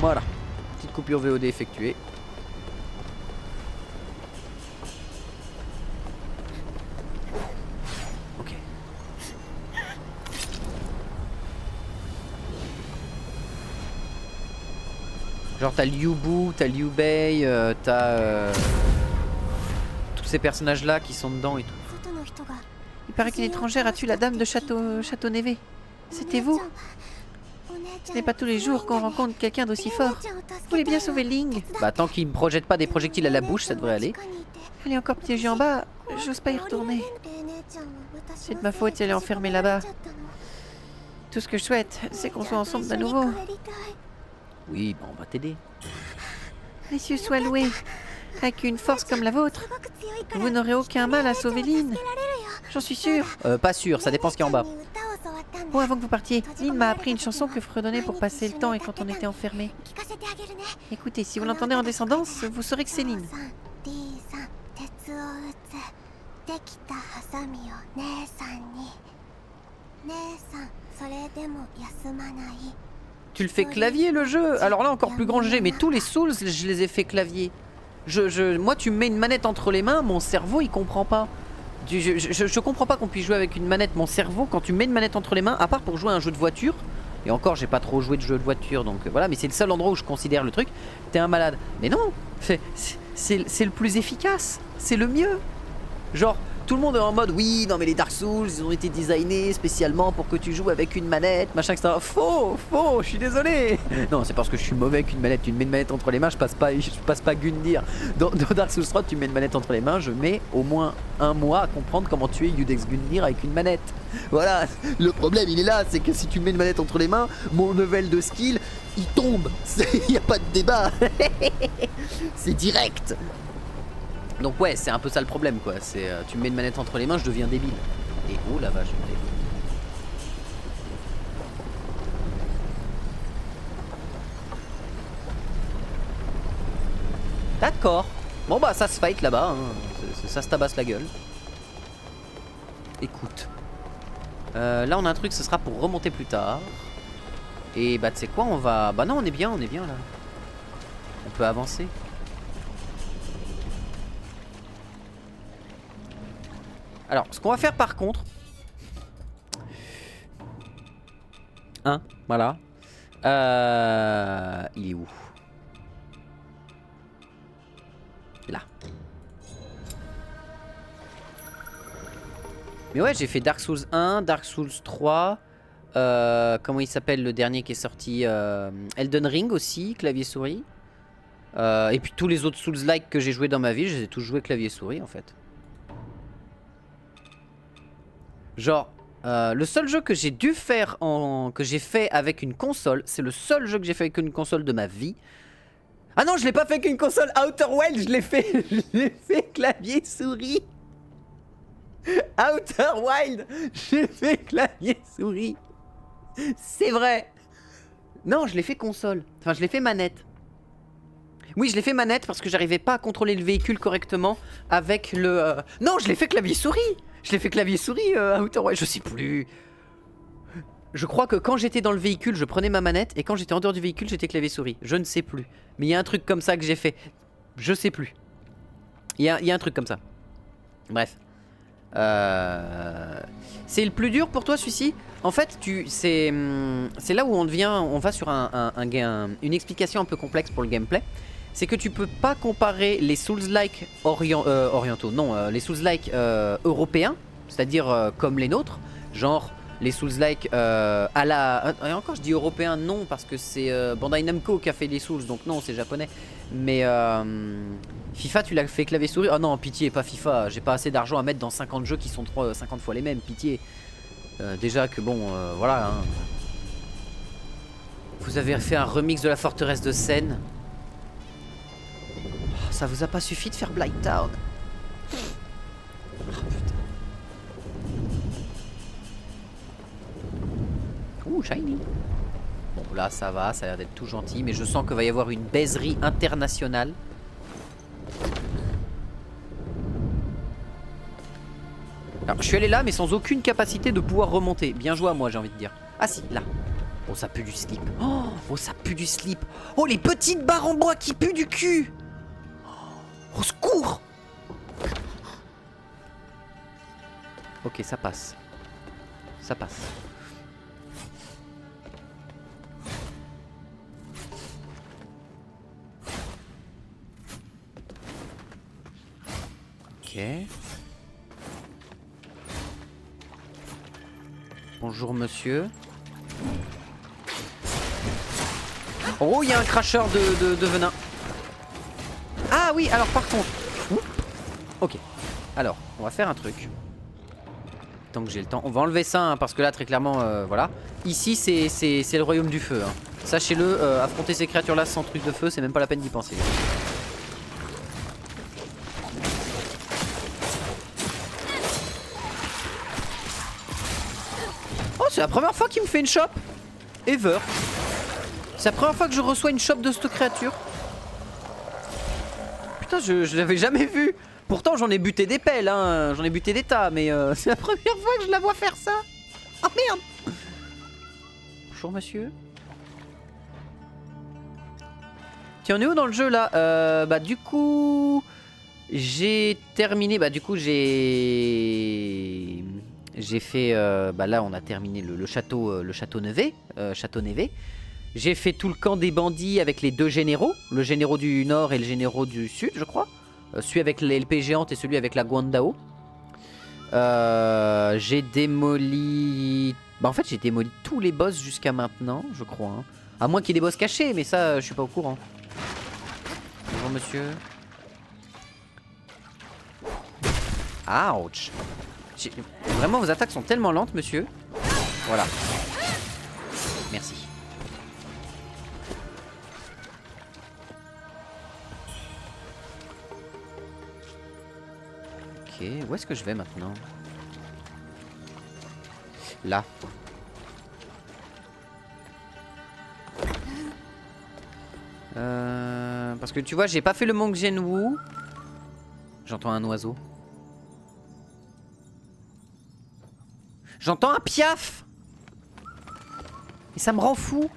Voilà. Petite coupure VOD effectuée. Ok. Genre t'as Liu Bu, t'as Liu Bei, t'as tous ces personnages là qui sont dedans et tout. Il paraît qu'une étrangère a tué la dame de Château Névé. C'était vous? Ce n'est pas tous les jours qu'on rencontre quelqu'un d'aussi fort. Vous voulez bien sauver Ling? Bah tant qu'il me projette pas des projectiles à la bouche, ça devrait aller. Elle est encore piégée en bas, j'ose pas y retourner. C'est de ma faute si elle est enfermée là-bas. Tout ce que je souhaite, c'est qu'on soit ensemble à nouveau. Oui, bah on va t'aider. Les cieux soient loués. Avec une force comme la vôtre, vous n'aurez aucun mal à sauver Lynn. J'en suis sûre. Pas sûr, ça dépend ce qu'il y a en bas. Bon, avant que vous partiez, Lynn m'a appris une chanson que fredonnait pour passer le temps et quand on était enfermé. Écoutez, si vous l'entendez en descendance, vous saurez que c'est Lynn. Tu le fais clavier le jeu? Alors là encore plus grand G, mais tous les Souls je les ai fait clavier. Moi tu me mets une manette entre les mains, mon cerveau il comprend pas. Je comprends pas qu'on puisse jouer avec une manette. Mon cerveau quand tu me mets une manette entre les mains, à part pour jouer à un jeu de voiture, et encore j'ai pas trop joué de jeu de voiture donc voilà, mais c'est le seul endroit où je considère le truc, t'es un malade. Mais non, c'est le plus efficace, c'est le mieux. Genre tout le monde est en mode oui non mais les Dark Souls ils ont été designés spécialement pour que tu joues avec une manette machin etc. Faux, je suis désolé. Non c'est parce que je suis mauvais avec une manette. Tu me mets une manette entre les mains, je passe pas Gundyr. Dans Dark Souls 3 tu mets une manette entre les mains, je mets au moins un mois à comprendre comment tuer Iudex Gundyr avec une manette. Voilà, le problème il est là, c'est que si tu mets une manette entre les mains, mon level de skill il tombe. Il y a pas de débat. C'est direct. Donc ouais, c'est un peu ça le problème quoi, c'est tu me mets une manette entre les mains, je deviens débile. Et oh la vache, d'accord. Bon bah ça se fight là-bas, hein. Ça se tabasse la gueule. Écoute. Là on a un truc, ce sera pour remonter plus tard. Et bah tu sais quoi, on va... Bah non on est bien là. On peut avancer. Alors, ce qu'on va faire par contre... Hein, voilà. Il est où? Là. Mais ouais, j'ai fait Dark Souls 1, Dark Souls 3... comment il s'appelle le dernier qui est sorti? Elden Ring aussi, clavier-souris. Et puis tous les autres Souls-like que j'ai joué dans ma vie, je les ai tous joués clavier-souris en fait. Genre, le seul jeu que j'ai dû faire que j'ai fait avec une console, c'est le seul jeu que j'ai fait avec une console de ma vie. Ah non, je l'ai pas fait avec une console. Outer Wild, je l'ai fait clavier souris. Outer Wild, j'ai fait clavier souris. C'est vrai. Non, je l'ai fait console. Enfin, je l'ai fait manette. Oui, je l'ai fait manette parce que j'arrivais pas à contrôler le véhicule correctement avec le... Non, je l'ai fait clavier souris. Je l'ai fait clavier souris Outer Wild, je sais plus. Je crois que quand j'étais dans le véhicule, je prenais ma manette et quand j'étais en dehors du véhicule, j'étais clavier souris. Je ne sais plus. Mais il y a un truc comme ça que j'ai fait. Je sais plus. Il y a un truc comme ça. Bref. C'est le plus dur pour toi celui-ci? En fait, c'est là où on va sur une explication un peu complexe pour le gameplay. C'est que tu peux pas comparer les Souls-like orientaux, non, les Souls-like européens, c'est-à-dire comme les nôtres, genre les Souls-like à la... Et encore je dis européen non parce que c'est Bandai Namco qui a fait les Souls, donc non c'est japonais. Mais FIFA tu l'as fait clavier souris? Oh non pitié, pas FIFA, j'ai pas assez d'argent à mettre dans 50 jeux qui sont 50 fois les mêmes, pitié. Déjà que bon, voilà hein. Vous avez fait un remix de la forteresse de Seine. Ça vous a pas suffi de faire Blighttown? Oh putain. Ouh, shiny. Bon, là ça va, ça a l'air d'être tout gentil, mais je sens qu'il va y avoir une baiserie internationale. Alors, je suis allé là, mais sans aucune capacité de pouvoir remonter. Bien joué à moi, j'ai envie de dire. Ah si, là. Oh, ça pue du slip. Oh, ça pue du slip. Oh, les petites barres en bois qui puent du cul. Oh, au secours. Ok, ça passe. Ça passe. Ok. Bonjour monsieur. Oh, il y a un cracheur de venin. Ah oui, alors par contre. Ok. Alors, on va faire un truc. Tant que j'ai le temps. On va enlever ça, hein, parce que là, très clairement, voilà. Ici, c'est le royaume du feu. Hein. Sachez-le, affronter ces créatures-là sans truc de feu, c'est même pas la peine d'y penser. Oh, c'est la première fois qu'il me fait une chope. Ever. C'est la première fois que je reçois une chope de cette créature. Putain, je l'avais jamais vu. Pourtant, j'en ai buté des pelles, hein. J'en ai buté des tas, mais c'est la première fois que je la vois faire ça. Oh merde. Bonjour, monsieur. Tiens, on est où dans le jeu là? Bah, du coup, j'ai terminé. Bah, du coup, j'ai fait. Bah, là, on a terminé le château Névé. Château Névé. J'ai fait tout le camp des bandits avec les deux généraux. Le généraux du nord et le généraux du sud, je crois. Celui avec les LP géantes et celui avec la Guandao. J'ai démoli... Bah en fait j'ai démoli tous les boss jusqu'à maintenant, je crois. Hein. À moins qu'il y ait des boss cachés, mais ça je suis pas au courant. Bonjour monsieur. Ouch. Vraiment vos attaques sont tellement lentes monsieur. Voilà. Merci. Ok, où est-ce que je vais maintenant? Là. Parce que tu vois, j'ai pas fait le Mont Genwu. J'entends un oiseau. J'entends un piaf. Et ça me rend fou.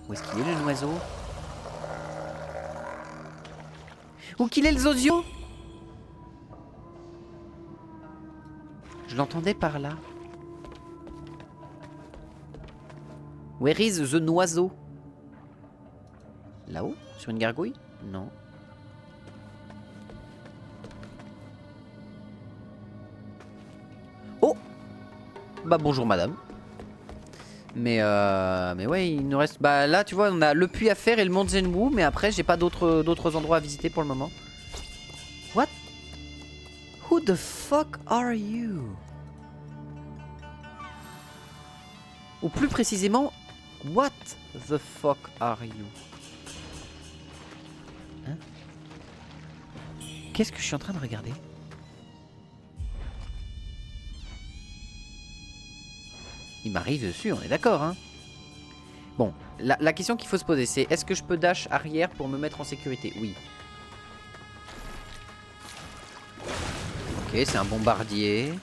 Où est-ce qu'il est le oiseau? Où qu'il est le zozio? Je l'entendais par là. Where is the noiseau? Là-haut? Sur une gargouille? Non. Oh! Bah bonjour madame. Mais ouais, il nous reste... Bah là, tu vois, on a le puits à faire et le Mont Genwu. Mais après, j'ai pas d'autres endroits à visiter pour le moment. What? Who the fuck are you? Ou plus précisément, what the fuck are you? Hein? Qu'est-ce que je suis en train de regarder? Il m'arrive dessus, on est d'accord, hein. Bon, la question qu'il faut se poser, c'est est-ce que je peux dash arrière pour me mettre en sécurité? Oui. Ok, c'est un bombardier.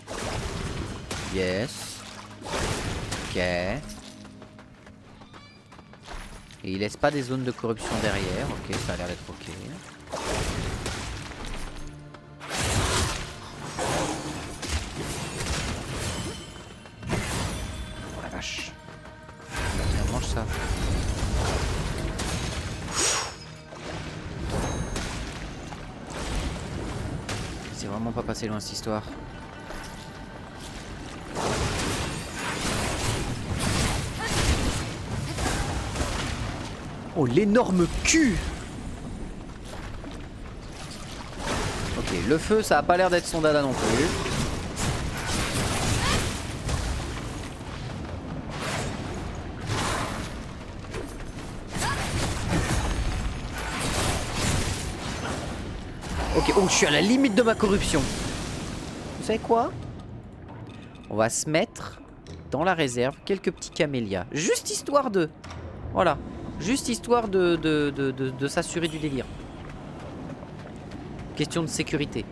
Yes. Ok. Et il laisse pas des zones de corruption derrière. Ok, ça a l'air d'être ok. Oh la vache. On mange ça. C'est vraiment pas passé loin cette histoire. Oh l'énorme cul. Ok, le feu ça a pas l'air d'être son dada non plus. Ok, oh je suis à la limite de ma corruption. Vous savez quoi? On va se mettre dans la réserve quelques petits camélias. Juste histoire de... Voilà. Juste histoire de s'assurer du délire. Question de sécurité.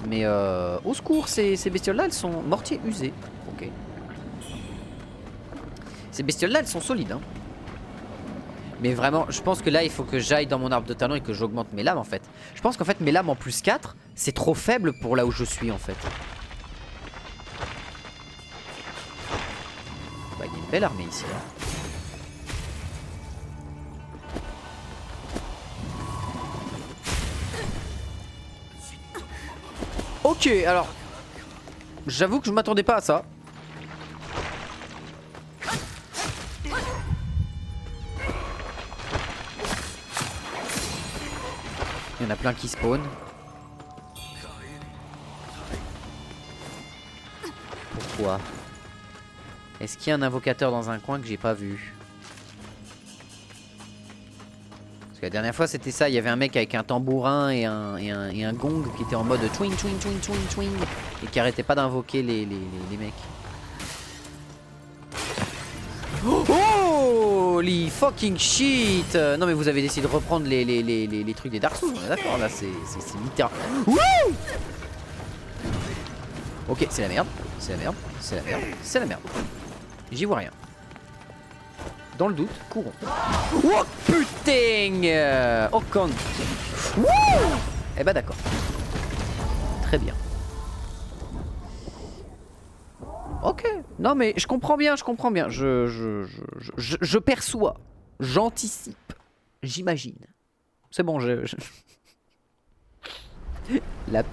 Mais au secours, ces bestioles-là, elles sont mortiers usés. Ok. Ces bestioles-là, elles sont solides. Hein. Mais vraiment, je pense que là, il faut que j'aille dans mon arbre de talent et que j'augmente mes lames, en fait. Je pense qu'en fait, mes lames en plus 4, c'est trop faible pour là où je suis, en fait. Bah, il y a une belle armée ici, là. Ok, alors... J'avoue que je m'attendais pas à ça. Il y en a plein qui spawnent. Pourquoi? Est-ce qu'il y a un invocateur dans un coin que j'ai pas vu? Parce que la dernière fois c'était ça, il y avait un mec avec un tambourin et un gong qui était en mode twing twing twing twing twing et qui arrêtait pas d'invoquer les mecs. Holy fucking shit! Non mais vous avez décidé de reprendre les trucs des Dark Souls, on est d'accord là, c'est littéral. Ok, c'est la merde, c'est la merde, c'est la merde, c'est la merde. J'y vois rien. Dans le doute, courons. Oh putain! Oh con! Eh bah d'accord. Très bien. Ok. Non mais je comprends bien, je comprends bien. Je perçois. J'anticipe. J'imagine. C'est bon, La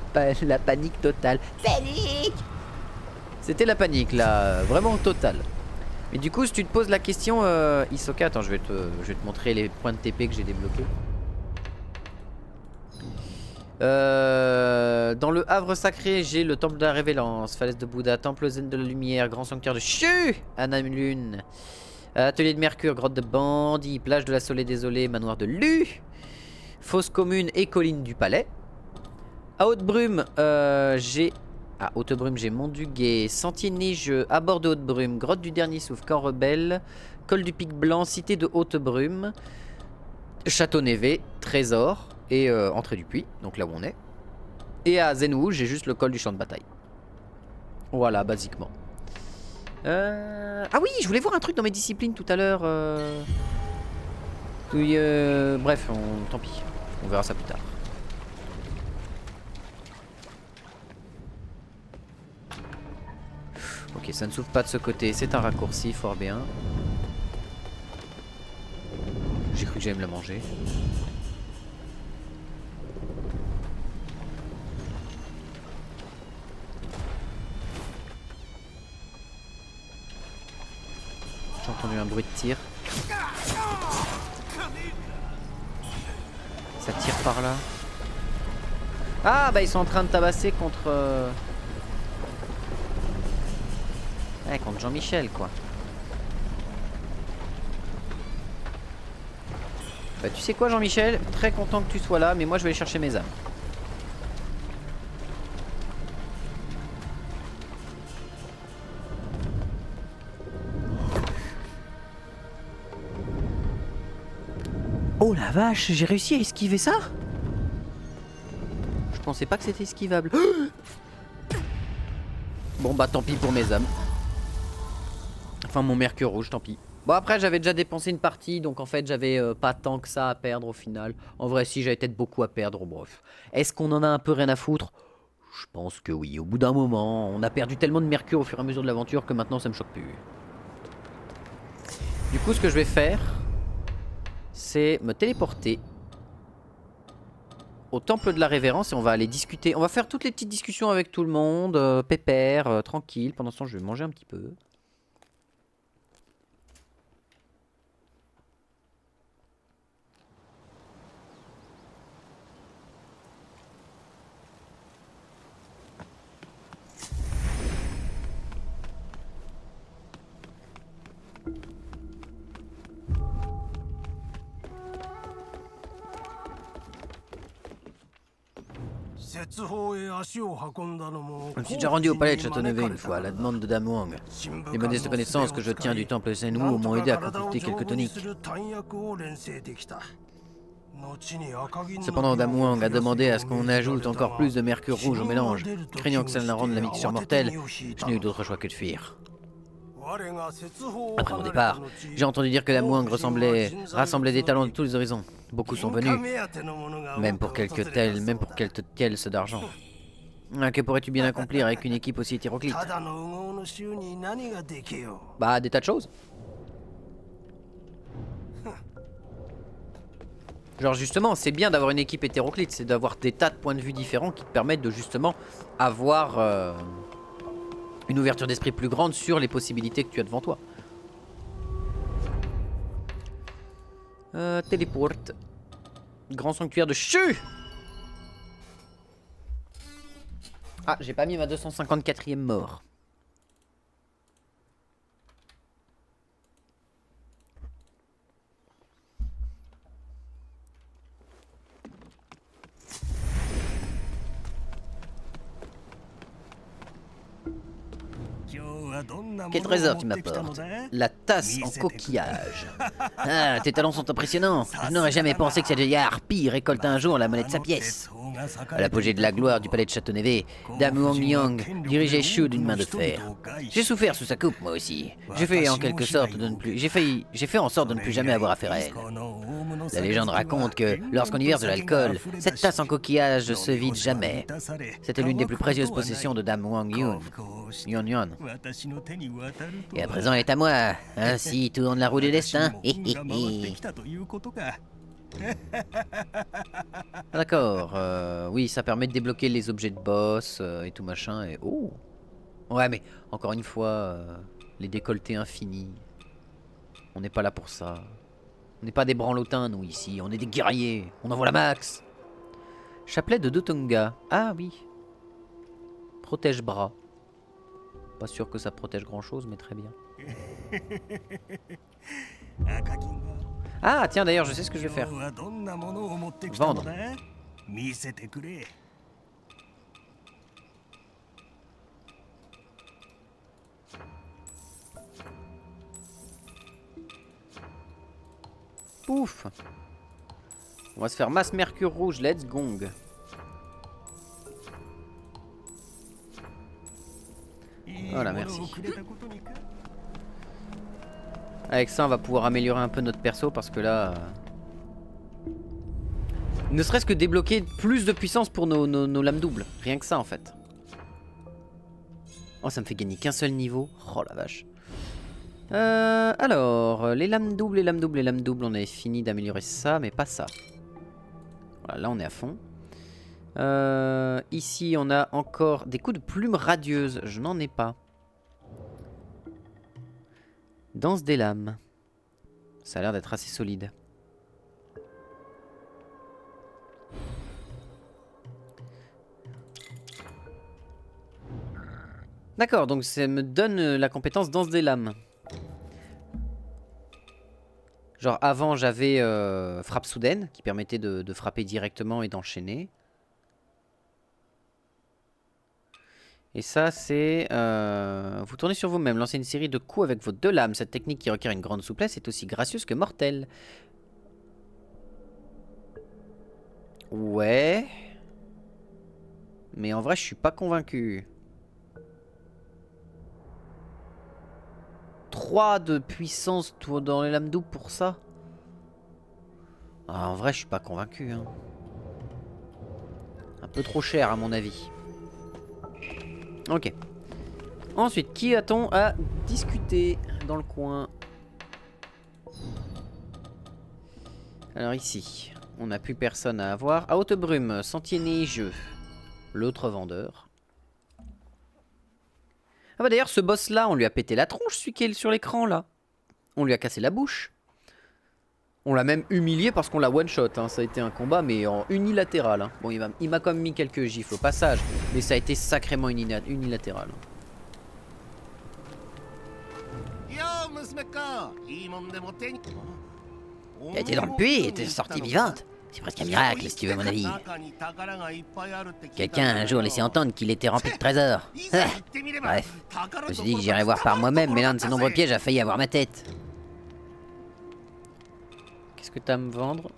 panique totale. Panique! C'était la panique là, vraiment totale. Mais du coup, si tu te poses la question, Hisoka, attends, je vais te montrer les points de TP que j'ai débloqués. Dans le Havre Sacré, j'ai le Temple de la Révélance, Falaise de Bouddha, Temple Zen de la Lumière, Grand Sanctuaire de Chu, Anna-Lune, Atelier de Mercure, Grotte de Bandit, Plage de la Soleil Désolée, Manoir de Lu, Fosse Commune et Colline du Palais. À Haute-Brume, j'ai... À Haute-Brume, j'ai Mont du Guet, Sentier Neigeux, Abord de Haute-Brume, Grotte du Dernier Souffle, Camp Rebelle, Col du Pic Blanc, Cité de Haute-Brume, Château Névé, Trésor et Entrée du Puits, donc là où on est. Et à Zenwu, j'ai juste le col du champ de bataille. Voilà, basiquement. Ah oui, je voulais voir un truc dans mes disciplines tout à l'heure. Oui, bref, tant pis. On verra ça plus tard. Ok, ça ne s'ouvre pas de ce côté. C'est un raccourci, fort bien. J'ai cru que j'allais me la manger. J'ai entendu un bruit de tir. Ça tire par là. Ah bah ils sont en train de tabasser contre... Ouais, contre Jean-Michel quoi. Bah tu sais quoi Jean-Michel, très content que tu sois là, mais moi je vais aller chercher mes âmes. Oh la vache, j'ai réussi à esquiver ça? Je pensais pas que c'était esquivable. Bon bah tant pis pour mes âmes. Enfin mon mercure rouge, tant pis. Bon après j'avais déjà dépensé une partie, donc en fait j'avais pas tant que ça à perdre au final. En vrai si j'avais peut-être beaucoup à perdre, bref. Est-ce qu'on en a un peu rien à foutre? Je pense que oui, au bout d'un moment, on a perdu tellement de mercure au fur et à mesure de l'aventure que maintenant ça me choque plus. Du coup ce que je vais faire, c'est me téléporter au temple de la révérence et on va aller discuter. On va faire toutes les petites discussions avec tout le monde, pépère, tranquille. Pendant ce temps je vais manger un petit peu. Je me suis déjà rendu au palais de Châteauneuf une fois, à la demande de Dame Wang. Les modestes connaissances que je tiens du temple Senwu m'ont aidé à concocter quelques toniques. Cependant, Dame Wang a demandé à ce qu'on ajoute encore plus de mercure rouge au mélange. Craignant que cela ne rende la mixture mortelle, je n'ai eu d'autre choix que de fuir. Après mon départ, j'ai entendu dire que Dame Wang rassemblait des talents de tous les horizons. Beaucoup sont venus, même pour quelques tiels d'argent. Que pourrais-tu bien accomplir avec une équipe aussi hétéroclite? Bah, des tas de choses. Genre justement, c'est bien d'avoir une équipe hétéroclite, c'est d'avoir des tas de points de vue différents qui te permettent de justement avoir une ouverture d'esprit plus grande sur les possibilités que tu as devant toi. Téléporte. Grand sanctuaire de Shu. Ah, j'ai pas mis ma 254e mort. Quel trésor tu m'apportes? La tasse en coquillage. Ah, tes talents sont impressionnants. Je n'aurais jamais pensé que cette vieille harpie récolte un jour la monnaie de sa pièce. À l'apogée de la gloire du palais de Châteauneuf, Dame Wang Yang dirigeait Shu d'une main de fer. J'ai souffert sous sa coupe, moi aussi. J'ai fait en sorte de ne plus jamais avoir affaire à elle. La légende raconte que, lorsqu'on y verse de l'alcool, cette tasse en coquillage ne se vide jamais. C'était l'une des plus précieuses possessions de Dame Wang Yuan. Et à présent, elle est à moi. Ainsi tourne la roue du destin. D'accord. Oui, ça permet de débloquer les objets de boss et tout machin. Et oh. Ouais, mais encore une fois, les décolletés infinis. On n'est pas là pour ça. On n'est pas des branlotins, nous, ici. On est des guerriers. On envoie la max. Chapelet de Dotonga. Ah oui. Protège-bras. Pas sûr que ça protège grand chose, mais très bien. Ah, tiens, d'ailleurs, je sais ce que je vais faire. Vendre. Pouf. On va se faire masse mercure rouge, let's gong. Voilà, merci. Avec ça, on va pouvoir améliorer un peu notre perso parce que là... Ne serait-ce que débloquer plus de puissance pour nos lames doubles. Rien que ça, en fait. Oh, ça me fait gagner qu'un seul niveau. Oh la vache. Alors, les lames doubles, on avait fini d'améliorer ça, mais pas ça. Voilà, là on est à fond. Ici, on a encore des coups de plume radieuse. Je n'en ai pas. Danse des lames. Ça a l'air d'être assez solide. D'accord, donc ça me donne la compétence danse des lames. Genre avant j'avais frappe soudaine qui permettait de frapper directement et d'enchaîner. Et ça c'est... vous tournez sur vous-même, lancez une série de coups avec vos deux lames. Cette technique qui requiert une grande souplesse est aussi gracieuse que mortelle. Ouais. Mais en vrai je suis pas convaincu. 3 de puissance dans les lames doubles pour ça. Ah, en vrai je suis pas convaincu hein. Un peu trop cher à mon avis. Ok. Ensuite, qui a-t-on à discuter dans le coin? Alors ici, on n'a plus personne à avoir. À haute brume, sentier neigeux. L'autre vendeur. Ah bah d'ailleurs, ce boss-là, on lui a pété la tronche, celui qui est sur l'écran, là. On lui a cassé la bouche. On l'a même humilié parce qu'on l'a one-shot. Hein. Ça a été un combat, mais en unilatéral. Hein. Bon, il m'a quand même mis quelques gifles au passage, mais ça a été sacrément unilatéral. Elle était dans le puits et était sortie vivante. C'est presque un miracle, si tu veux mon avis. Quelqu'un a un jour laissé entendre qu'il était rempli de trésors. Ah, bref, je me suis dit que j'irais voir par moi-même, mais l'un de ces nombreux pièges a failli avoir ma tête. Qu'est-ce que t'as à me vendre?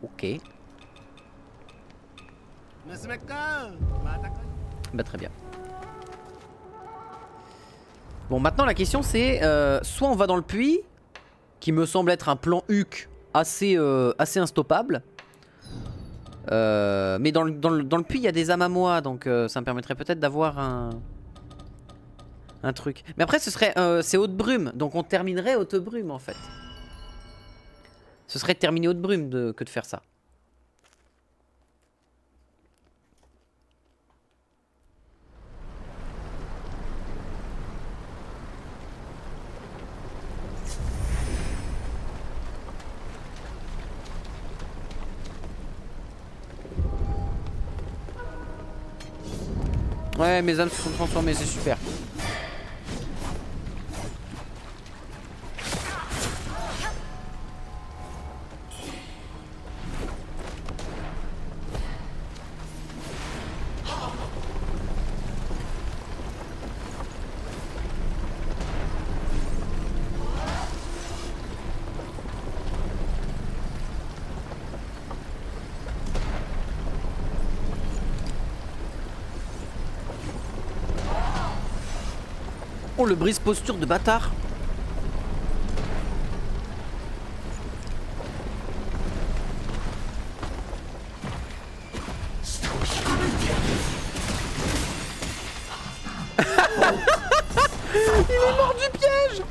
Ok. Bah très bien. Bon, maintenant la question c'est soit on va dans le puits, qui me semble être un plan Huc assez instoppable. Mais dans le puits il y a des âmes à moi, donc ça me permettrait peut-être d'avoir un truc. Mais après ce serait c'est haute brume, donc on terminerait haute brume en fait. Ce serait terminer haute brume que de faire ça. Ouais, mes âmes se sont transformées, c'est super. Oh, le brise-posture de bâtard. Il est mort du piège.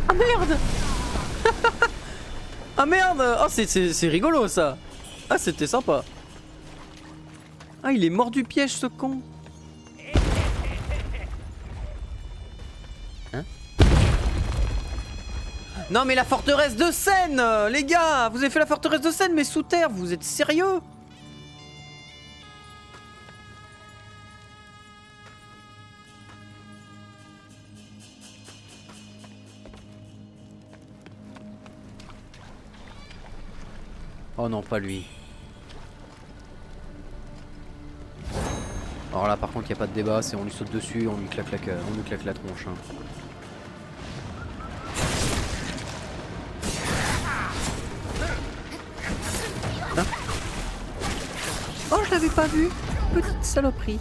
Ah merde. Ah merde. Oh, c'est rigolo ça. Ah, c'était sympa. Ah, il est mort du piège ce con. Non mais la forteresse de Seine, les gars, vous avez fait la forteresse de Seine mais sous terre, vous êtes sérieux? Oh non, pas lui. Alors là par contre il n'y a pas de débat, c'est on lui saute dessus, on lui claque la tronche. Hein. Oh, je l'avais pas vu. Petite saloperie.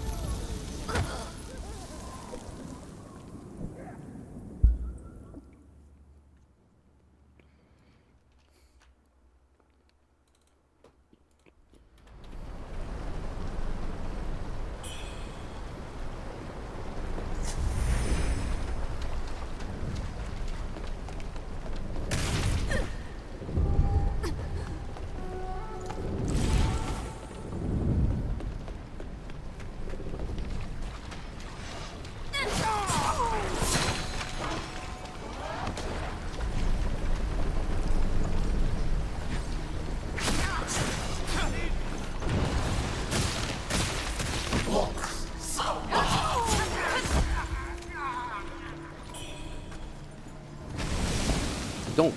Donc,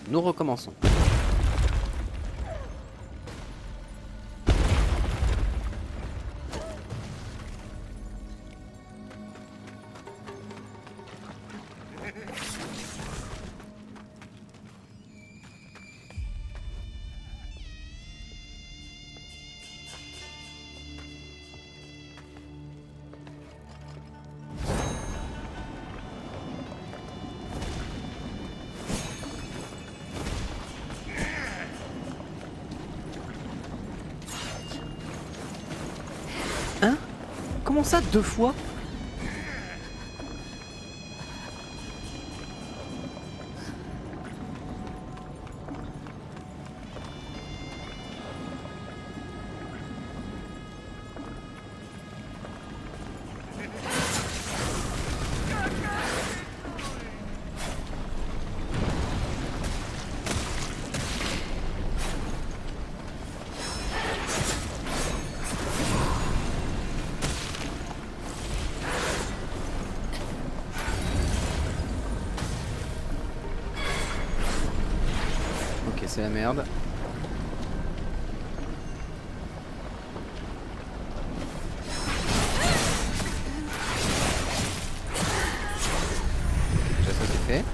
nous recommençons. Hein? Comment ça, 2 fois? c'est la merde. Déjà ça c'est fait.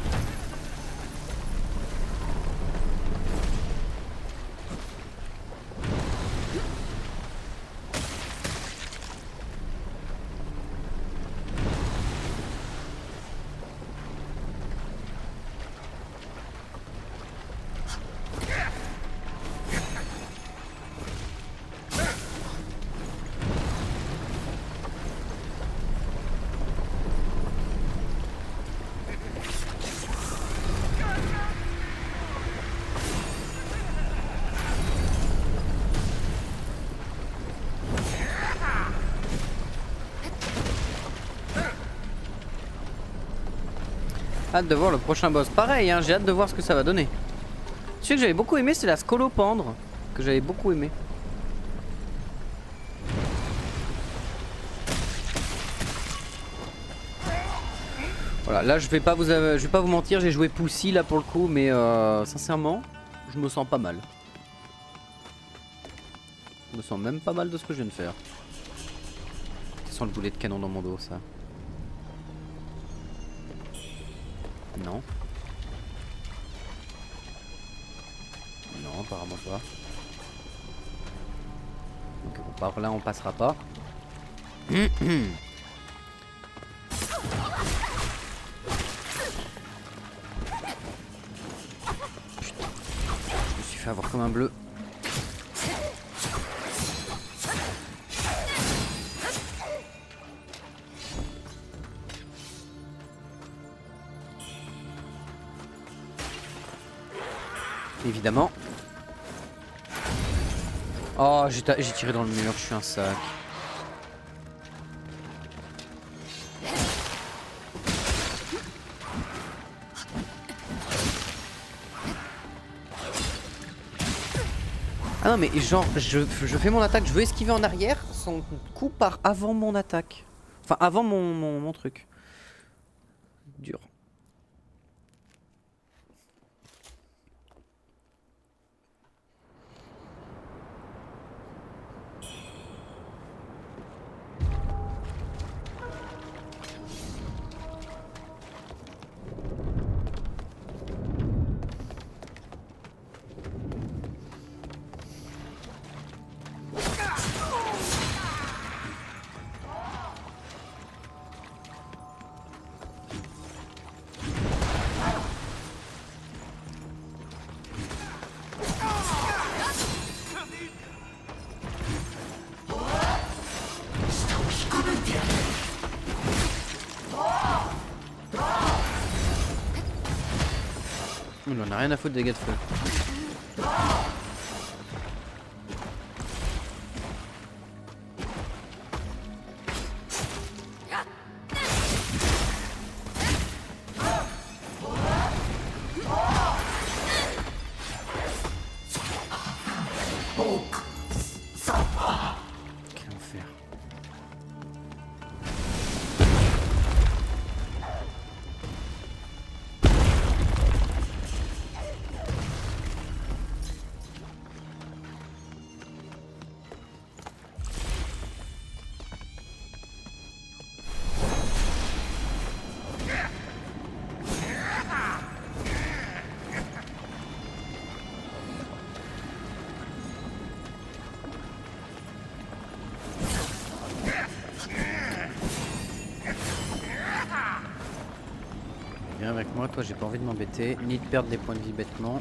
Hâte de voir le prochain boss. Pareil, hein, j'ai hâte de voir ce que ça va donner. Celui que j'avais beaucoup aimé, c'est la Scolopendre. Que j'avais beaucoup aimé. Voilà, là je vais pas vous mentir, j'ai joué Poussy là pour le coup, mais sincèrement, je me sens pas mal. Je me sens même pas mal de ce que je viens de faire. Ça sent le boulet de canon dans mon dos, ça. Non. Non, apparemment pas. Donc bon, par là on passera pas. Putain, je me suis fait avoir comme un bleu. Évidemment. Oh, j'ai tiré dans le mur, je suis un sac. Ah non mais genre, je fais mon attaque, je veux esquiver en arrière, son coup part avant mon attaque. Enfin, avant mon truc. Dur. On en a rien à foutre des dégâts de feu. Quel enfer. Viens avec moi, toi j'ai pas envie de m'embêter, ni de perdre des points de vie bêtement.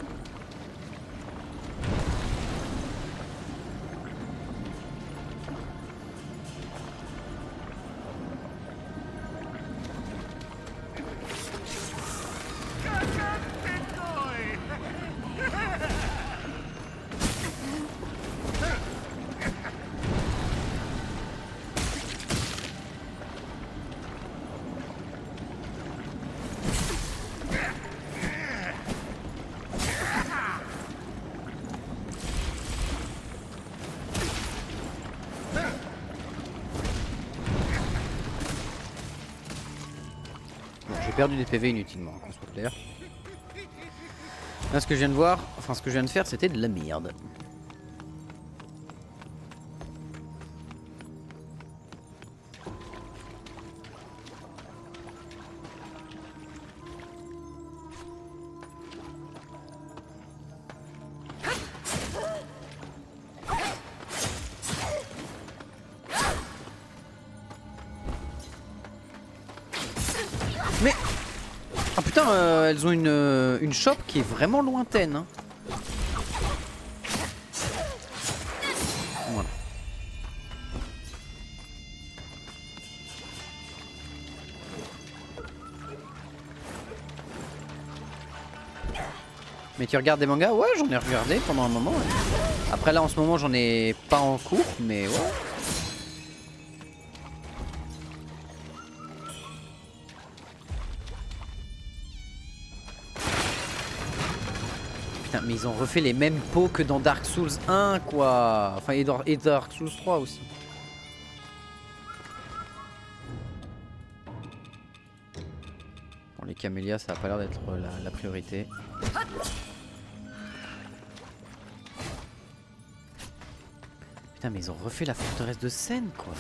J'ai perdu des PV inutilement, qu'on soit clair. Là, ce que je viens de voir, enfin ce que je viens de faire, c'était de la merde. Mais... Ah putain, elles ont une shop qui est vraiment lointaine. Hein. Voilà. Mais tu regardes des mangas? Ouais, j'en ai regardé pendant un moment. Ouais. Après là, en ce moment, j'en ai pas en cours, mais ouais. Putain, mais ils ont refait les mêmes pots que dans Dark Souls 1, quoi. Enfin, et Dark Souls 3 aussi. Bon, les camélias, ça a pas l'air d'être la priorité. Putain, mais ils ont refait la forteresse de Seine, quoi.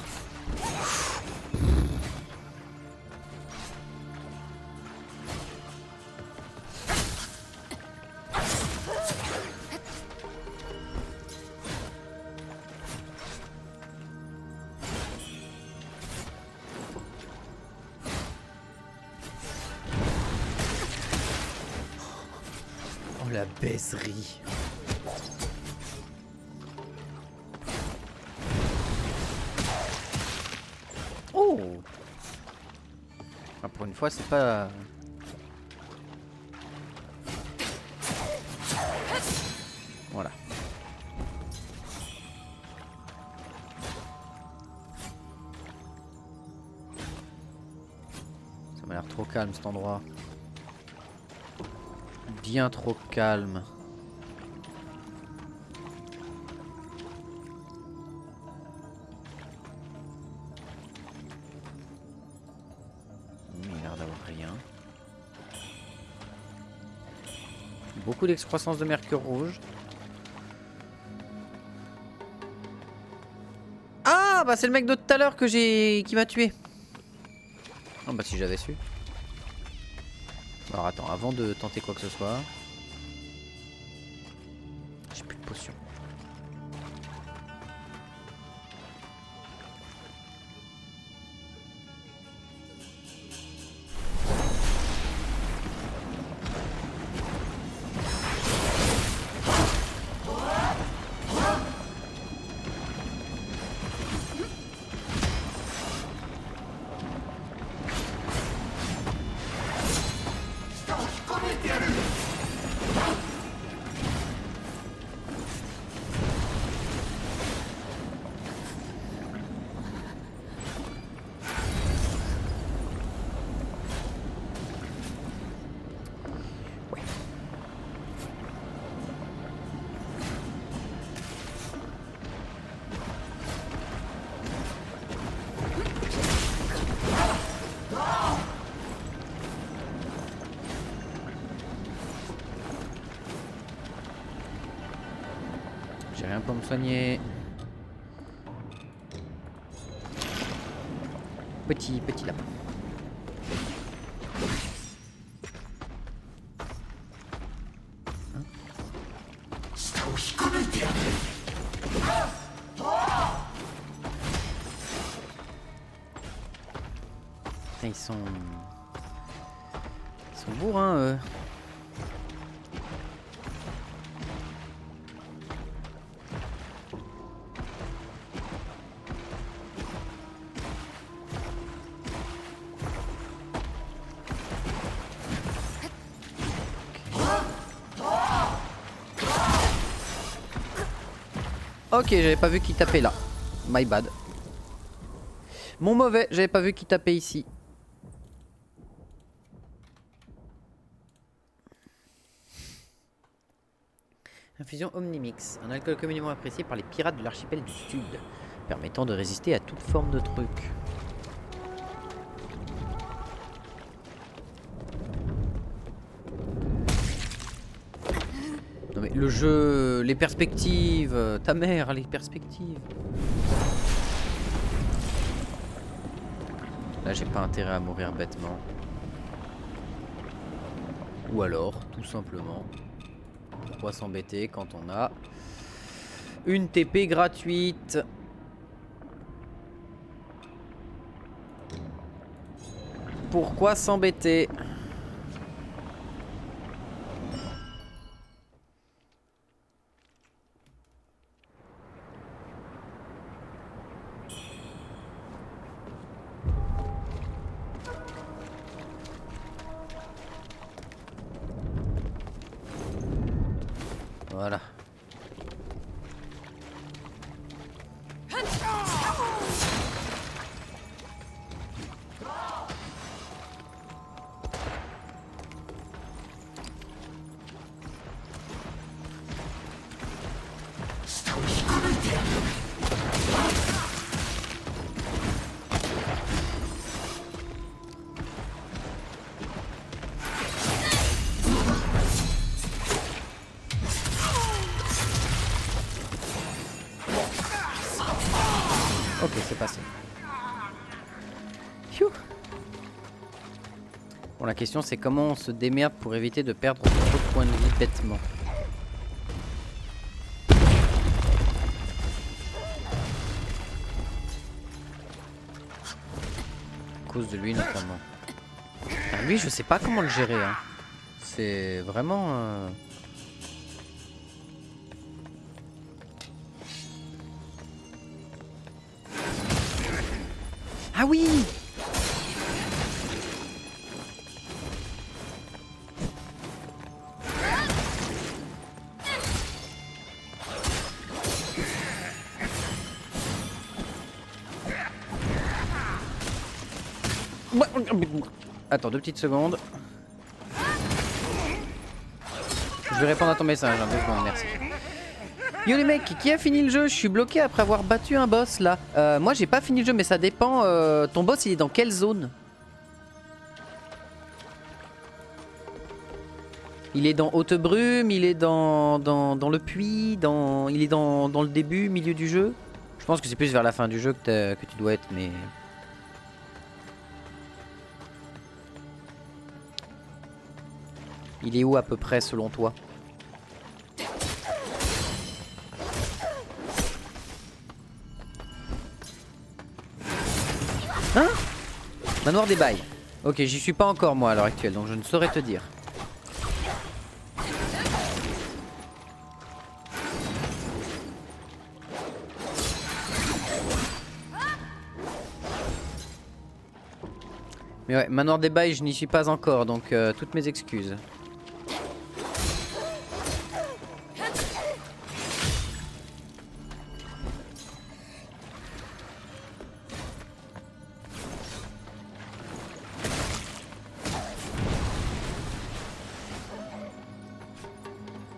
Oh la baiserie. Oh ah, pour une fois c'est pas... Voilà. Ça m'a l'air trop calme cet endroit. Bien trop calme. Il a l'air d'avoir rien. Beaucoup d'excroissance de mercure rouge. Ah bah c'est le mec de tout à l'heure qui m'a tué. Oh bah si j'avais su. Alors attends, avant de tenter quoi que ce soit. J'ai plus de potions. J'ai rien pour me soigner. Petit lapin. Hein? Ils sont bourrins eux. Ok, j'avais pas vu qu'il tapait là. My bad. Mon mauvais, j'avais pas vu qu'il tapait ici. Infusion Omnimix, un alcool communément apprécié par les pirates de l'archipel du Sud, permettant de résister à toute forme de truc. Non mais le jeu, les perspectives, ta mère, les perspectives. Là j'ai pas intérêt à mourir bêtement. Ou alors, tout simplement, pourquoi s'embêter quand on a une TP gratuite? Pourquoi s'embêter? Voilà. Ok, c'est passé. Phew. Bon, la question c'est comment on se démerde pour éviter de perdre trop de points de vie bêtement. À cause de lui notamment. Ah, lui, je sais pas comment le gérer. Hein. C'est vraiment... Ah oui! Attends 2 petites secondes. Je vais répondre à ton message, 2 secondes, merci. Yo les mecs, qui a fini le jeu? Je suis bloqué après avoir battu un boss là. Moi j'ai pas fini le jeu mais ça dépend. Ton boss il est dans quelle zone? Il est dans Haute Brume, il est dans le puits, il est dans le début, milieu du jeu. Je pense que c'est plus vers la fin du jeu que tu dois être mais... Il est où à peu près selon toi? Hein? Manoir des Bails. Ok, j'y suis pas encore moi à l'heure actuelle, donc je ne saurais te dire. Mais ouais, Manoir des Bails, je n'y suis pas encore, donc toutes mes excuses.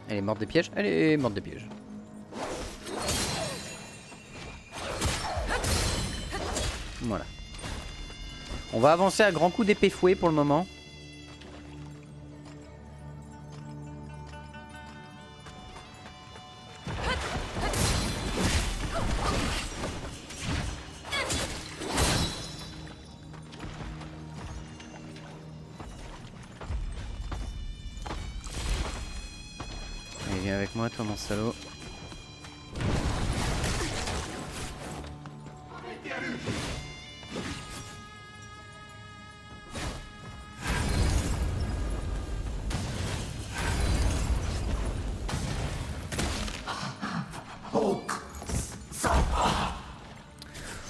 Elle est morte des pièges? Elle est morte des pièges. Voilà. On va avancer à grands coups d'épée fouet pour le moment. Allez, viens avec moi, toi, mon salaud.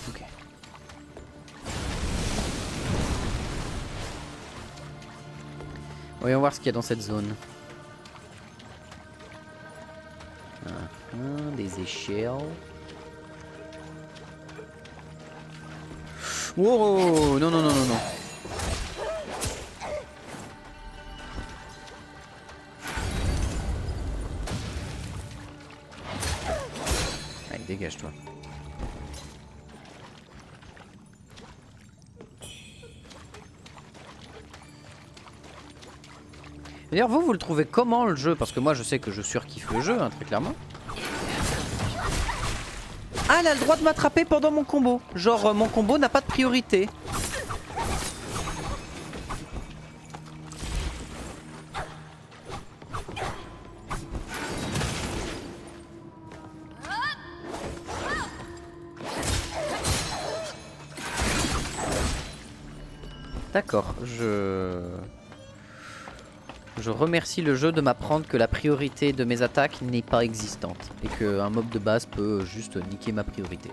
Ok. Voyons voir ce qu'il y a dans cette zone. Des échelles. Wow, non, non, non, non, non. Allez, dégage-toi. D'ailleurs, vous le trouvez comment le jeu? Parce que moi, je sais que je surkiffe le jeu, hein, très clairement. Ah, elle a le droit de m'attraper pendant mon combo. Genre, mon combo n'a pas de priorité. D'accord, je remercie le jeu de m'apprendre que la priorité de mes attaques n'est pas existante. Et qu'un mob de base peut juste niquer ma priorité.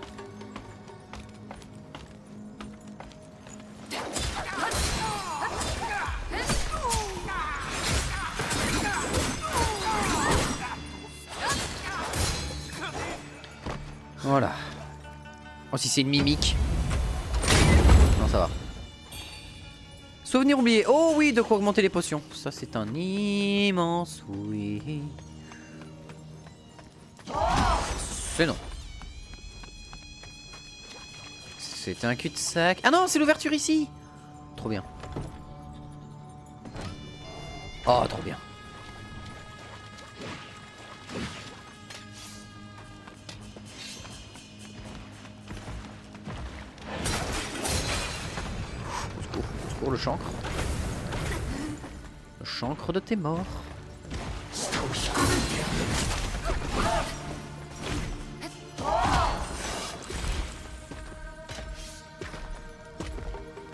Voilà. Oh, si c'est une mimique. Non, ça va. Souvenir oublié. Oh oui, de quoi augmenter les potions. Ça, c'est un immense oui. C'est non. C'est un cul-de-sac. Ah non, c'est l'ouverture ici. Trop bien. Oh, trop bien. Au secours, le chancre. Le chancre de tes morts.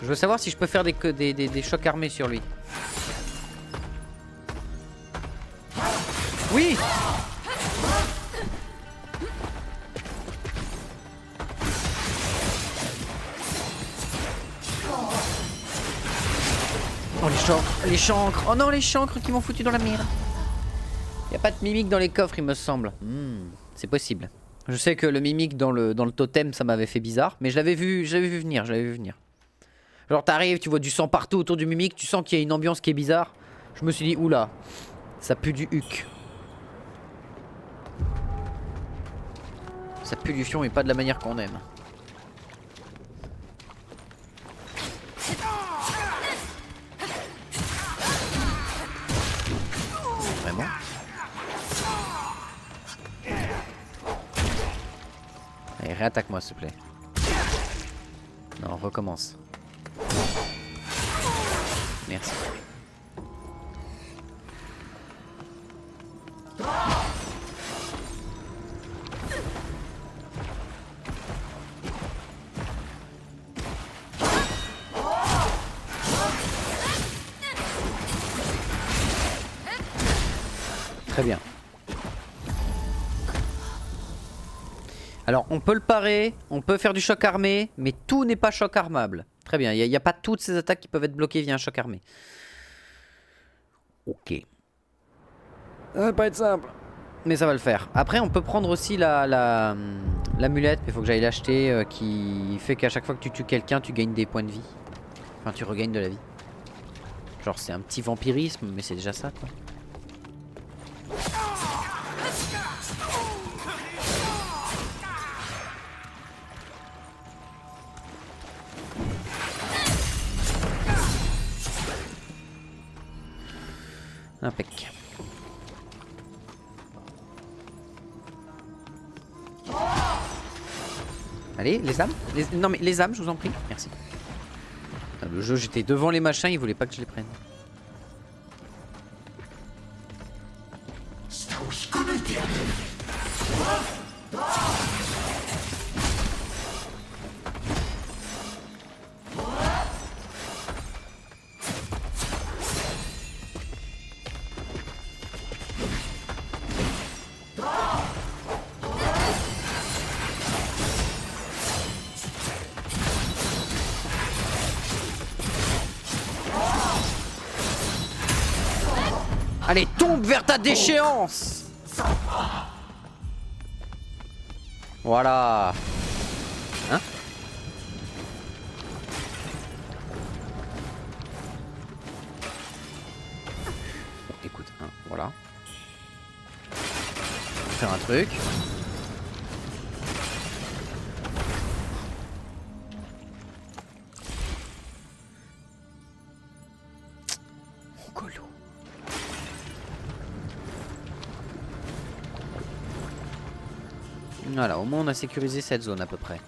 Je veux savoir si je peux faire des chocs armés sur lui. Oui! Oh les chancres! Oh non les chancres qui m'ont foutu dans la merde! Y'a pas de mimique dans les coffres il me semble. C'est possible. Je sais que le mimique dans le totem ça m'avait fait bizarre, mais je l'avais vu venir, Genre t'arrives, tu vois du sang partout autour du mimique, tu sens qu'il y a une ambiance qui est bizarre. Je me suis dit oula, ça pue du huc. Ça pue du fion et pas de la manière qu'on aime. Vraiment? Allez, réattaque-moi s'il te plaît. Non, recommence. Merci. Très bien. Alors on peut le parer, on peut faire du choc armé, mais tout n'est pas choc armable. Très bien, il n'y a pas toutes ces attaques qui peuvent être bloquées via un choc armé. Ok. Ça va pas être simple. Mais ça va le faire. Après on peut prendre aussi l'amulette, mais il faut que j'aille l'acheter, qui fait qu'à chaque fois que tu tues quelqu'un, tu gagnes des points de vie. Enfin tu regagnes de la vie. Genre c'est un petit vampirisme, mais c'est déjà ça quoi. Impec. Allez, les âmes non mais les âmes, je vous en prie. Merci. Putain, le jeu, j'étais devant les machins, il voulait pas que je les prenne. Allez, tombe vers ta déchéance. Voilà. Hein? Bon, écoute, hein, voilà. Faire un truc. Colo. Voilà, au moins on a sécurisé cette zone à peu près.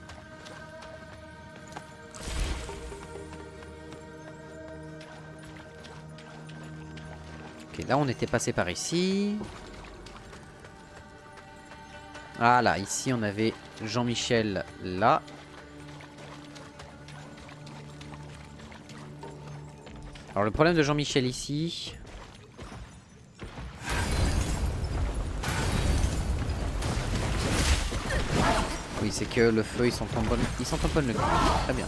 Ok, là on était passé par ici. Voilà, ici on avait Jean-Michel là. Alors le problème de Jean-Michel ici... Oui, c'est que le feu, ils sont en bonne... Ils sont en bonne le cul. Très bien.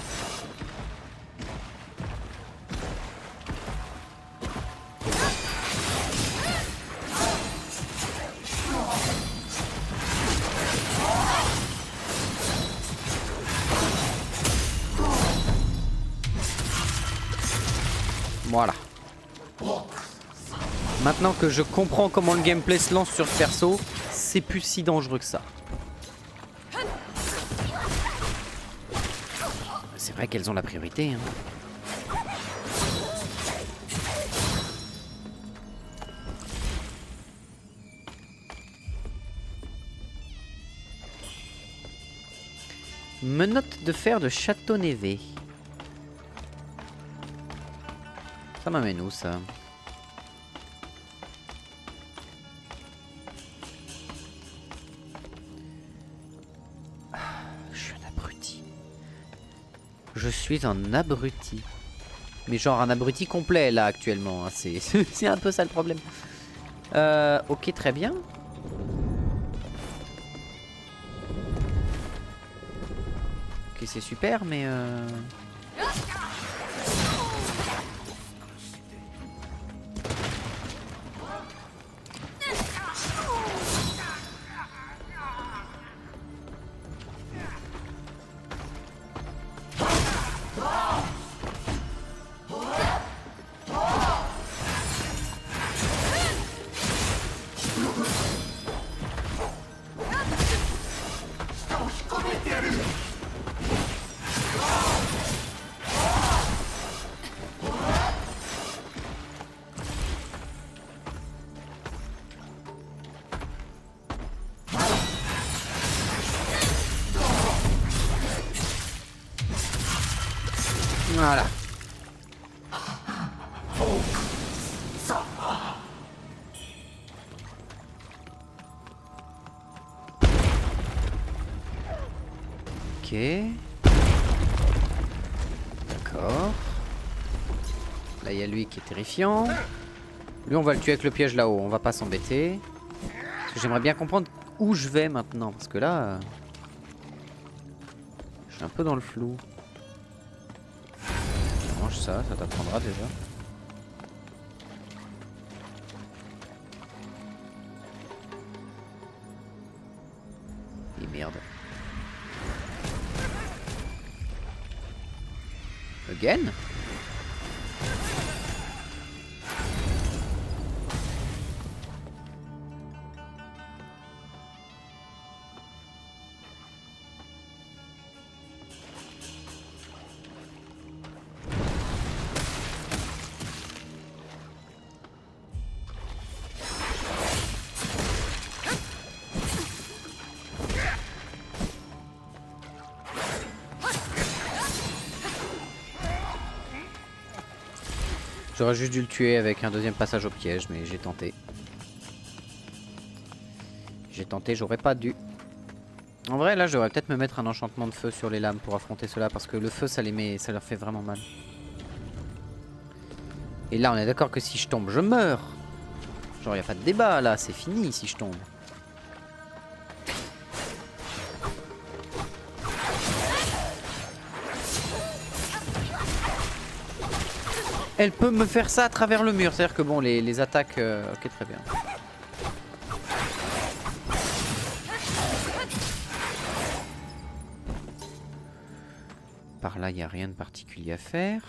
Voilà. Maintenant que je comprends comment le gameplay se lance sur ce perso, c'est plus si dangereux que ça. C'est vrai qu'elles ont la priorité, hein. Menottes de fer de Château-Névé. Ça m'amène où ça? Je suis un abruti. Je suis un abruti. Mais genre un abruti complet là actuellement, hein. C'est un peu ça le problème. Ok, très bien. Ok, c'est super, mais voilà. Ok. D'accord. Là, il y a lui qui est terrifiant. Lui, on va le tuer avec le piège là-haut. On va pas s'embêter. Parce que j'aimerais bien comprendre où je vais maintenant. Parce que là... je suis un peu dans le flou. Mange ça, ça t'apprendra déjà. Et merde. Again? J'aurais juste dû le tuer avec un deuxième passage au piège, mais j'ai tenté. J'ai tenté, j'aurais pas dû. En vrai, là, je devrais peut-être me mettre un enchantement de feu sur les lames pour affronter cela, parce que le feu, ça les met, ça leur fait vraiment mal. Et là, on est d'accord que si je tombe, je meurs. Genre, y a pas de débat, là, c'est fini si je tombe. Elle peut me faire ça à travers le mur, c'est-à-dire que bon, les attaques... ok, très bien. Par là, il n'y a rien de particulier à faire.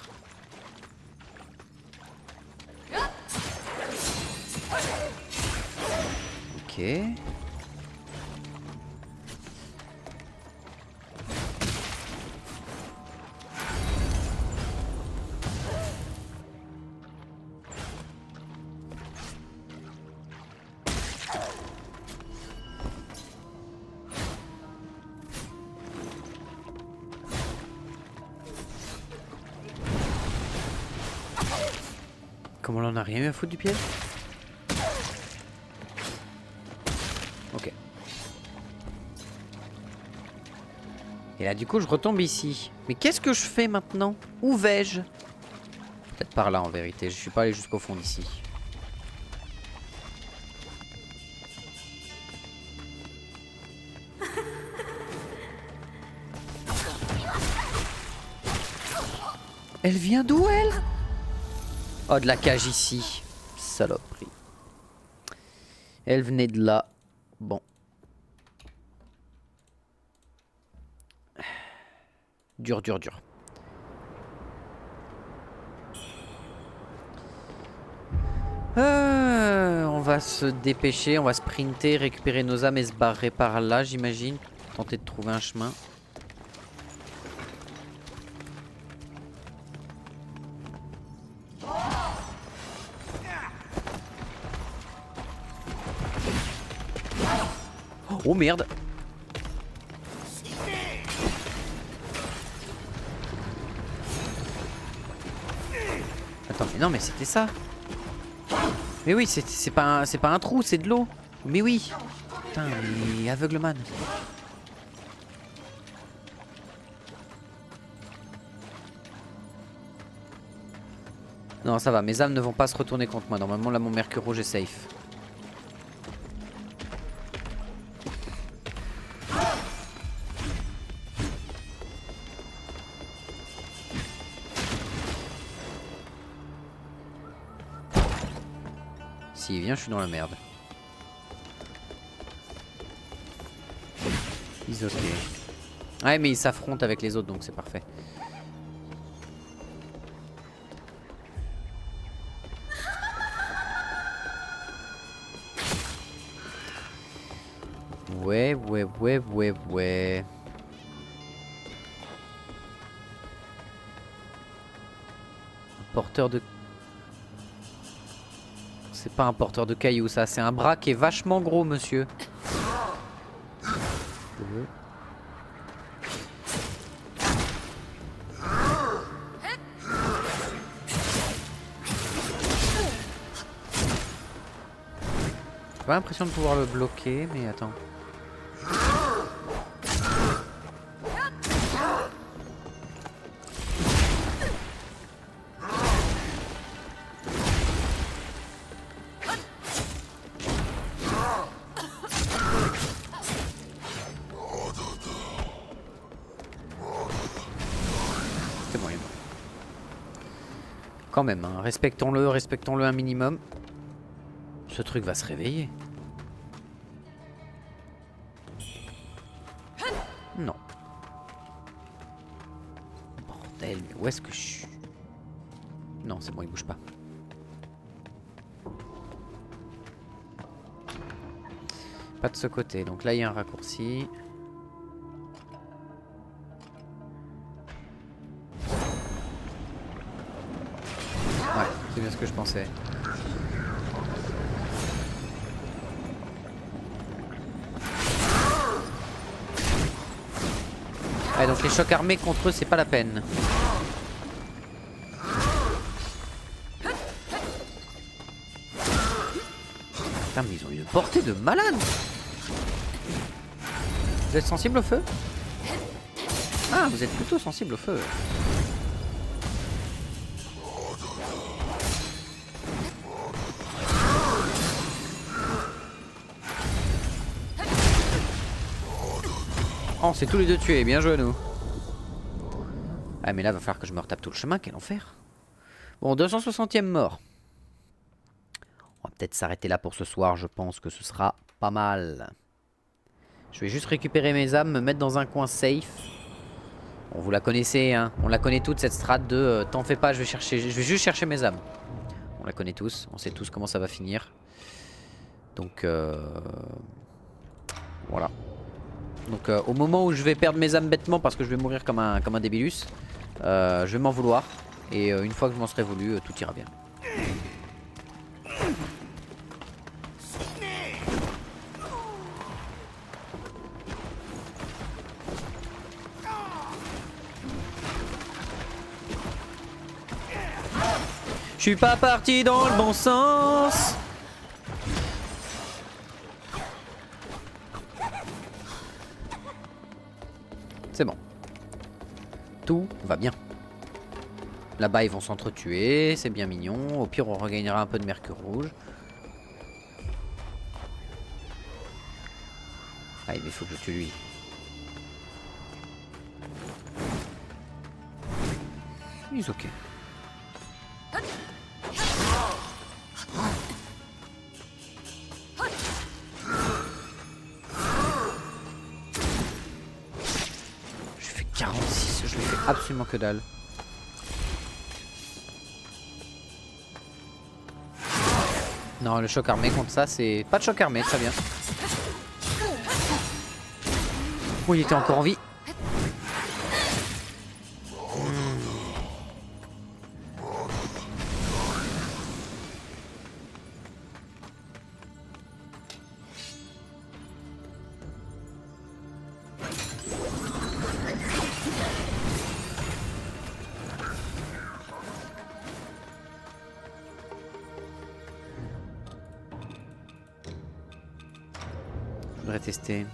Ok. Comment on en a rien eu à foutre du piège? Ok. Et là du coup je retombe ici. Mais qu'est-ce que je fais maintenant? Où vais-je? Peut-être par là en vérité, je suis pas allé jusqu'au fond d'ici. Elle vient d'où elle? Oh, de la cage ici. Saloperie. Elle venait de là. Bon. Dur, dur, dur. On va se dépêcher, on va sprinter, récupérer nos âmes et se barrer par là, j'imagine. Tenter de trouver un chemin. Oh merde! Attends, mais non, mais c'était ça! Mais oui, c'est pas un trou, c'est de l'eau! Mais oui! Putain, mais aveugleman! Non, ça va, mes âmes ne vont pas se retourner contre moi. Normalement, là, mon mercure rouge est safe. S'il vient, je suis dans la merde. Ils ok. Ouais, mais ils s'affrontent avec les autres, donc c'est parfait. Ouais. Un porteur de... C'est pas un porteur de cailloux, ça. C'est un bras qui est vachement gros, monsieur. J'ai pas l'impression de pouvoir le bloquer, mais attends. C'est bon, il est mort. Quand même, hein, respectons-le un minimum. Ce truc va se réveiller. Non. Bordel, mais où est-ce que je suis? Non, c'est bon, il bouge pas. Pas de ce côté. Donc là, il y a un raccourci. Ouais, c'est bien ce que je pensais. Ouais, donc les chocs armés contre eux, c'est pas la peine. Putain, mais ils ont une portée de malade. Vous êtes sensible au feu? Ah, vous êtes plutôt sensible au feu. Oh, c'est tous les deux tués, bien joué à nous. Ah, mais là, va falloir que je me retape tout le chemin, quel enfer. Bon, 260e mort. On va peut-être s'arrêter là pour ce soir, je pense que ce sera pas mal. Je vais juste récupérer mes âmes, me mettre dans un coin safe. Bon, vous la connaissez, hein. On la connaît toute cette strat de t'en fais pas, je vais juste chercher mes âmes. On la connaît tous, on sait tous comment ça va finir. Donc voilà. Donc au moment où je vais perdre mes âmes bêtement parce que je vais mourir comme un débilus, je vais m'en vouloir. Et une fois que je m'en serai voulu, tout ira bien. Je Je suis pas parti dans le bon sens. C'est bon. Tout va bien. Là-bas, ils vont s'entretuer. C'est bien mignon. Au pire, on regagnera un peu de mercure rouge. Ah, mais il faut que je tue lui. Il est ok. Je fais 46, je lui fais absolument que dalle. Non, le choc armé contre ça, c'est pas de choc armé, très bien. Oh, il était encore en vie. Je voudrais tester.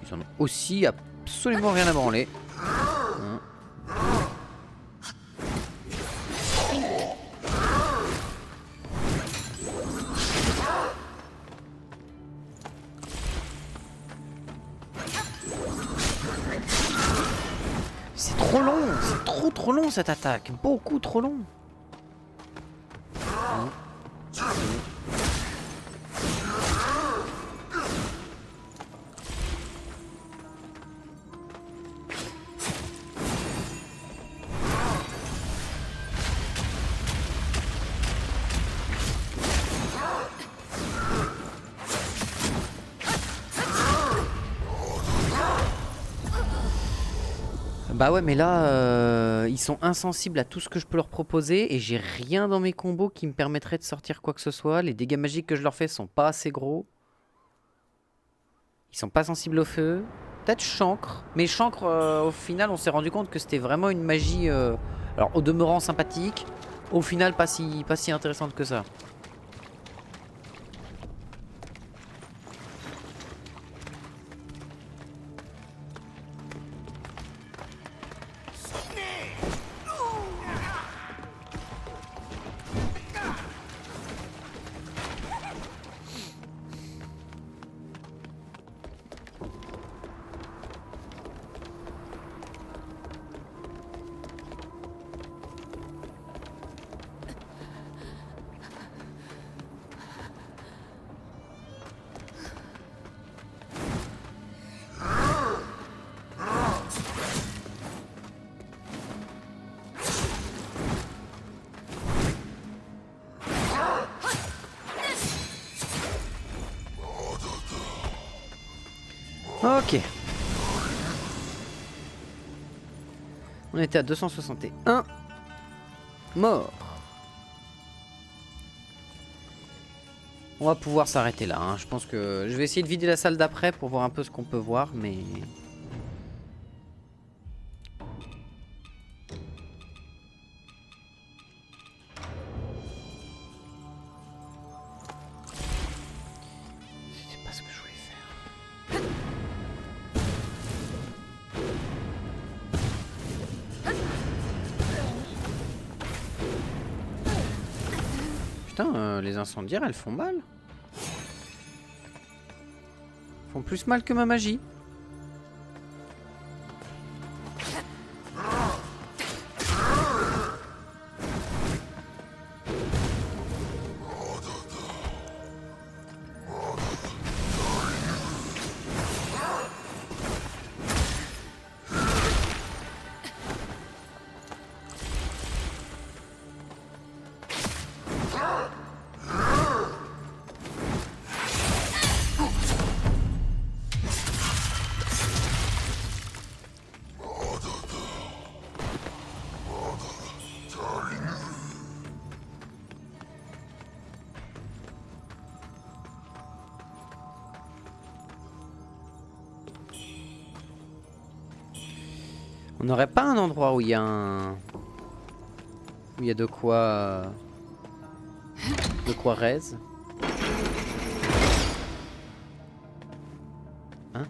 Ils en ont aussi absolument rien à branler. C'est trop long, c'est trop long cette attaque, beaucoup trop long. Bah ouais, mais là ils sont insensibles à tout ce que je peux leur proposer et j'ai rien dans mes combos qui me permettrait de sortir quoi que ce soit. Les dégâts magiques que je leur fais sont pas assez gros. Ils sont pas sensibles au feu. Peut-être chancre, mais chancre au final on s'est rendu compte que c'était vraiment une magie alors au demeurant sympathique, au final pas si intéressante que ça. Ok. On était à 261. Mort. On va pouvoir s'arrêter là. Hein. Je pense que je vais essayer de vider la salle d'après pour voir un peu ce qu'on peut voir, mais... C'est pas ce que je voulais faire. Putain, les incendiaires, elles font mal. Elles font plus mal que ma magie. On n'aurait pas un endroit où il y a un... Où il y a de quoi... De quoi raise. Hein?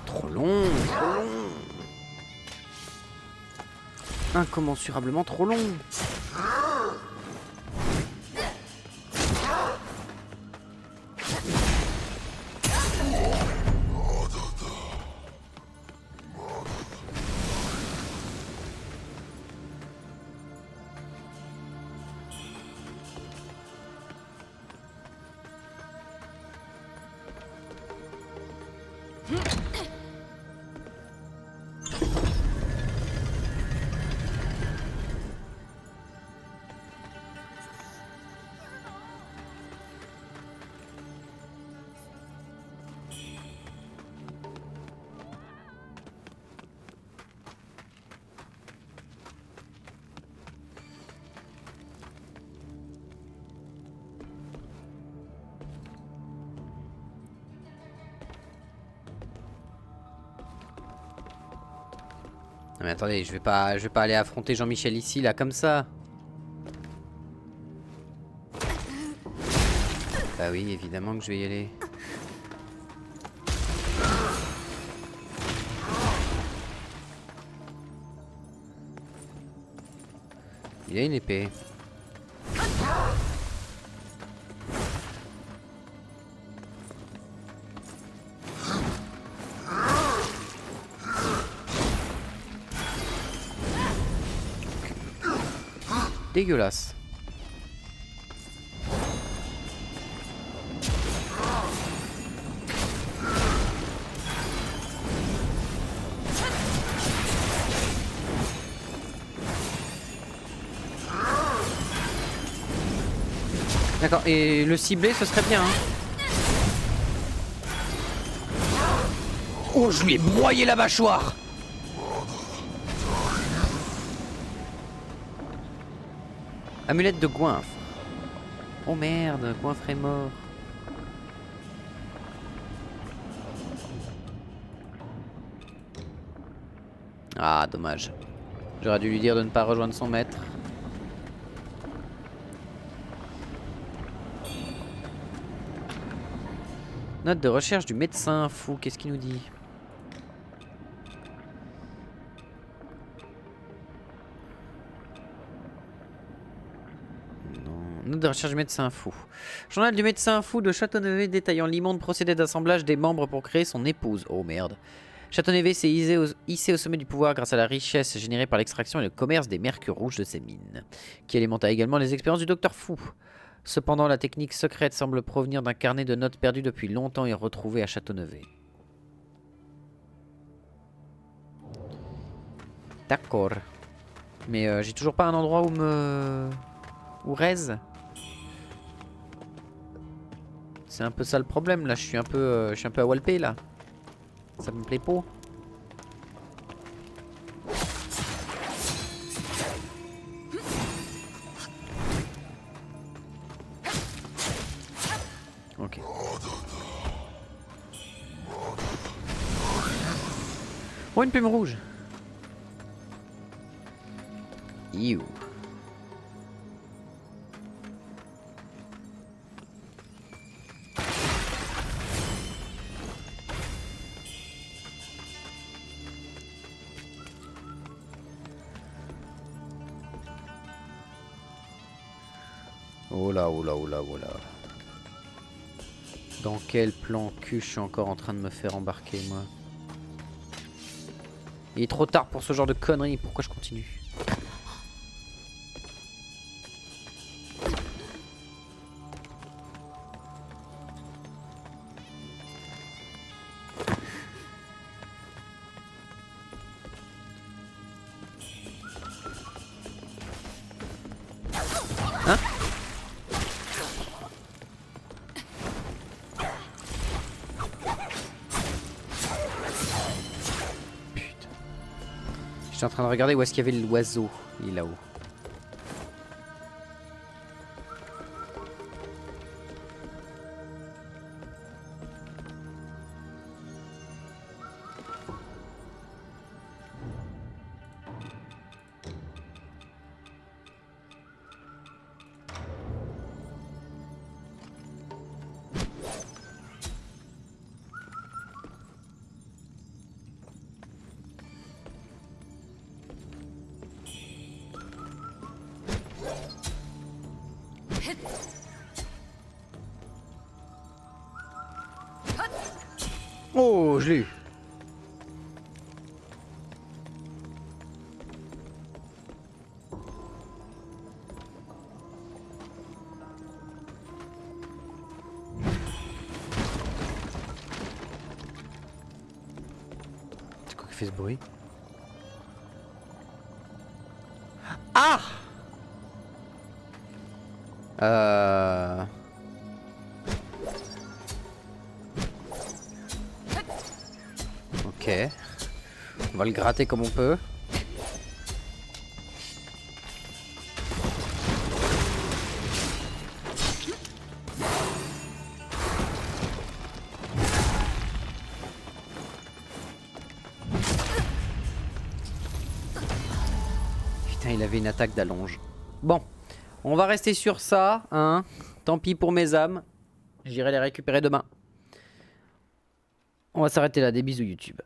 Trop long, trop long. Incommensurablement trop long. Non mais attendez, je vais pas aller affronter Jean-Michel ici, là, comme ça. Bah oui, évidemment que je vais y aller. Il a une épée. Dégueulasse. D'accord, et le cibler ce serait bien. Hein. Oh, je lui ai broyé la mâchoire. Amulette de goinfre. Oh merde, goinfre est mort. Ah, dommage. J'aurais dû lui dire de ne pas rejoindre son maître. Note de recherche du médecin fou, qu'est-ce qu'il nous dit? Note de recherche du médecin fou. Journal du médecin fou de Châteauneuf détaillant l'immonde procédé d'assemblage des membres pour créer son épouse. Oh merde. Châteauneuf s'est hissé au sommet du pouvoir grâce à la richesse générée par l'extraction et le commerce des mercures rouges de ses mines, qui alimenta également les expériences du docteur fou. Cependant, la technique secrète semble provenir d'un carnet de notes perdu depuis longtemps et retrouvé à Châteauneuf. D'accord. Mais j'ai toujours pas un endroit où me... Où raise. C'est un peu ça le problème là, je suis un peu à Walpé là. Ça me plaît pas. Ok. Oh, une plume rouge. You. Oh là, oh là, oh là, oh là. Dans quel plan cul je suis encore en train de me faire embarquer, moi? Il est trop tard pour ce genre de conneries, pourquoi je continue? Hein? Putain. J'étais en train de regarder où est-ce qu'il y avait l'oiseau. Il est là-haut. Oh, je l'ai eu. C'est quoi qui fait ce bruit? Ah! Ok. On va le gratter comme on peut. Putain, il avait une attaque d'allonge. Bon, on va rester sur ça, hein. Tant pis pour mes âmes. J'irai les récupérer demain. On va s'arrêter là. Des bisous YouTube.